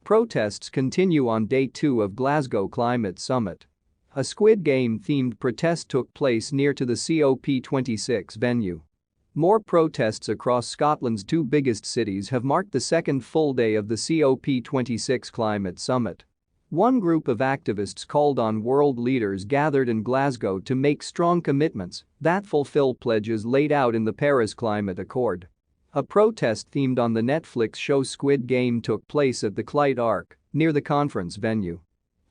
Protests continue on day 2 of Glasgow Climate Summit. A Squid Game-themed protest took place near to the COP26 venue. More protests across Scotland's two biggest cities have marked the second full day of the COP26 Climate Summit. One group of activists called on world leaders gathered in Glasgow to make strong commitments that fulfill pledges laid out in the Paris Climate Accord. A protest themed on the Netflix show Squid Game took place at the Clyde Arc, near the conference venue.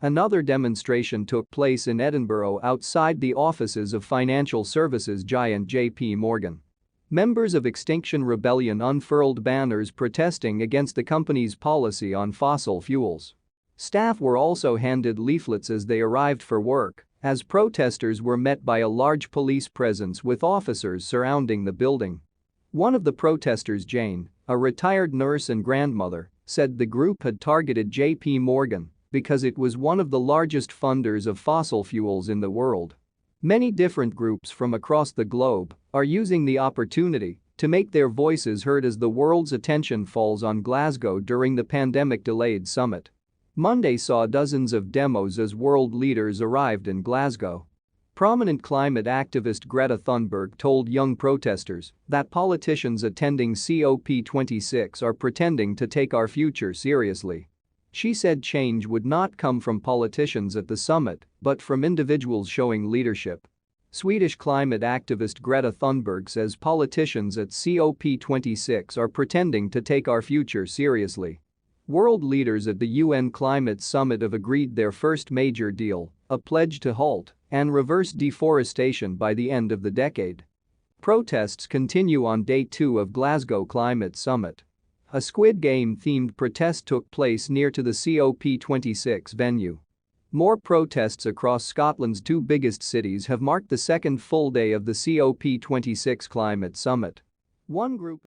Another demonstration took place in Edinburgh outside the offices of financial services giant JP Morgan. Members of Extinction Rebellion unfurled banners protesting against the company's policy on fossil fuels. Staff were also handed leaflets as they arrived for work, as protesters were met by a large police presence with officers surrounding the building. One of the protesters, Jane, a retired nurse and grandmother, said the group had targeted JP Morgan because it was one of the largest funders of fossil fuels in the world. Many different groups from across the globe are using the opportunity to make their voices heard as the world's attention falls on Glasgow during the pandemic-delayed summit. Monday saw dozens of demos as world leaders arrived in Glasgow. Prominent climate activist Greta Thunberg told young protesters that politicians attending COP26 are pretending to take our future seriously. She said change would not come from politicians at the summit but from individuals showing leadership. Swedish climate activist Greta Thunberg says politicians at COP26 are pretending to take our future seriously. World leaders at the UN Climate Summit have agreed their first major deal, a pledge to halt and reverse deforestation by the end of the decade. Protests continue on day 2 of Glasgow Climate Summit. A Squid Game-themed protest took place near to the COP26 venue. More protests across Scotland's two biggest cities have marked the second full day of the COP26 Climate Summit. One group